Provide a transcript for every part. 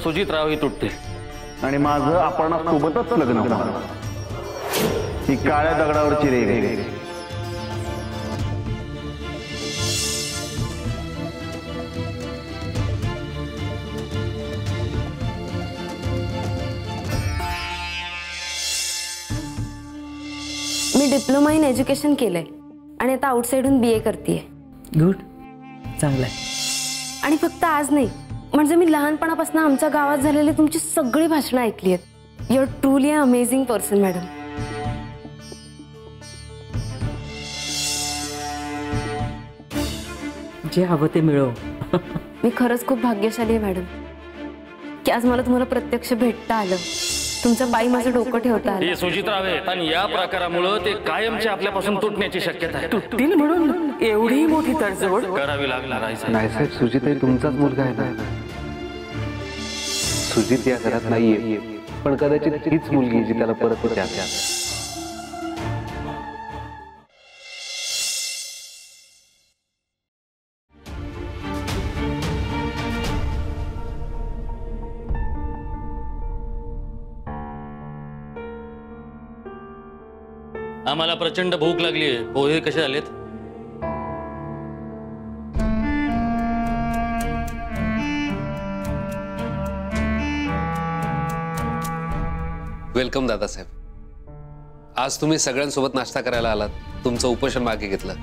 सुजितराव ही तुटते आणि माझं आपण सोबतच लग्न होणार. ही काळ्या दगडावरची रेघ. मी डिप्लोमा इन एज्युकेशन केलंय आणि आता आउटसाइडहून BA करतेय. गुड, चांगलंय. आणि फक्त आज नाही, म्हणजे मी लहानपणापासून आमच्या गावात झालेली तुमची सगळी भाषणं ऐकली आहेत. You are truly an amazing person madam. जे हवं ते मिळव. मी खरंच खूप भाग्यशाली आहे मॅडम की आज मला तुम्हाला प्रत्यक्ष भेटता आलं. तुमच्या बाई माझं डोकं ठेवता आलं. हे सुजितराव आहेत आणि या प्रकारामुळे ते कायमचे आपल्यापासून तुटण्याची शक्यता आहे. तुटतील म्हणून एवढी मोठी तडजोड करावी लागणार आहे. नाही साहेब, सुजित तुमचाच मुलगा आहे ना. सुजित या घरात नाहीये, पण कदाचित हीच मुलगी जी त्याला परत द्यावी. आम्हाला प्रचंड भूक लागली आहे. पोहे कसे आलेत? वेलकम दादासाहेब. आज तुम्ही सगळ्यांसोबत नाश्ता करायला आलात. तुमचं उपोषण मागे घेतलं.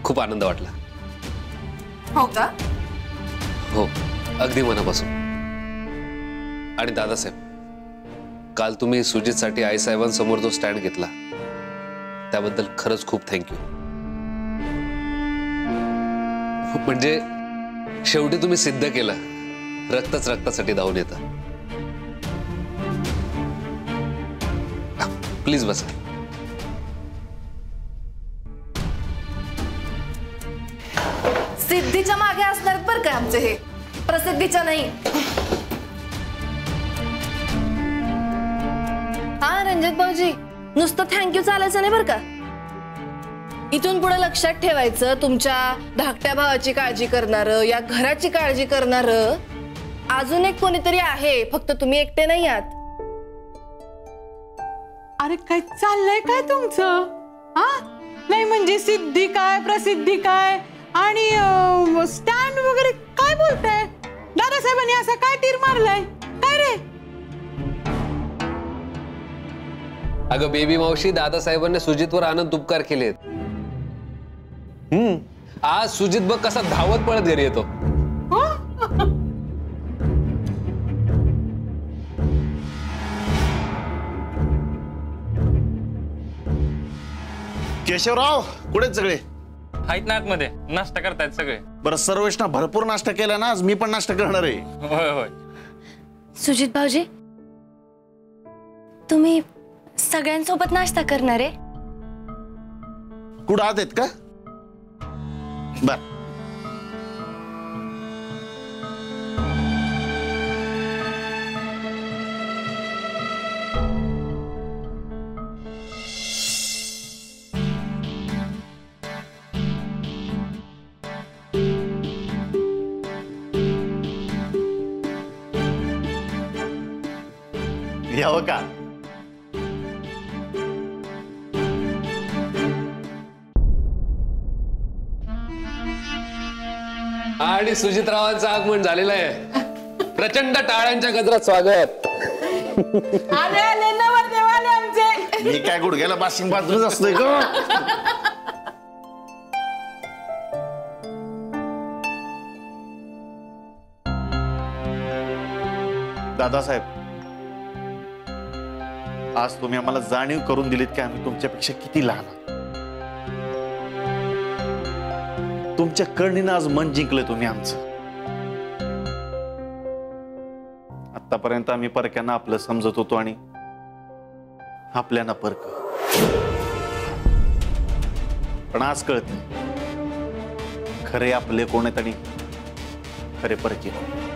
खूप आनंद वाटला. हो का? हो, अगदी मनापासून. आणि दादासाहेब, काल तुम्ही सुजितसाठी आईसाहेबांसमोर जो स्टँड घेतला त्याबद्दल खरंच खूप थँक्यू. म्हणजे शेवटी तुम्ही सिद्ध केलं, रक्तच रक्तासाठी धावून येतं. प्लीज बसा. सिद्धीच्या मागे असणार बरं का आमचे हे, प्रसिद्धीच्या नाही. हा रणजित भाऊजी, नुसतं थँक्यू चालायचं नाही बरं का. इथून पुढे लक्षात ठेवायचं, तुमच्या धाकट्या भावाची काळजी करणारं, या घराची काळजी करणारं अजून एक कोणीतरी आहे. फक्त तुम्ही एकटे नाही आहात. अरे काय चाललंय काय तुमचं? हा नाही म्हणजे सिद्धी काय प्रसिद्धी काय आणि स्टँड वगैरे काय बोलताय? दादासाहेबांनी असा काय तीर मारलाय काय रे? अगं बेबी मावशी, दादासाहेबांनी सुजितवर आनंद उपकार केलेत. आज सुजित बघ कसा धावत पळत घरी येतो. केशवराव, कुठे सगळे? आहेत ना आतमध्ये, नाश्ता करतायत सगळे. बरं, सर्वेशना भरपूर नाश्ता केला ना, आज मी पण नाश्ता करणार आहे. होय होय. सुजित भाऊजी, तुम्ही सगळ्यांसोबत नाश्ता करणार आहे? कुठं आत आहेत का? बर. यावं का? आणि सुजितरावांचं आगमन झालेलं आहे. प्रचंड टाळ्यांच्या गजरात स्वागत. आले आले नवरदेव आले आमचे. मी काय गुडघ्याला बाशिंग बाजूच असतोय ग. दादासाहेब, आज तुम्ही आम्हाला जाणीव करून दिलीत की आम्ही तुमच्यापेक्षा किती लहान आहोत. तुमच्या करणीनं आज मन जिंकलं तुम्ही आमचं. आतापर्यंत आम्ही परक्यांना आपलं समजत होतो आणि आपल्याला परक. पण आज कळत खरे आपले कोण आहेत आणि खरे परके कोण.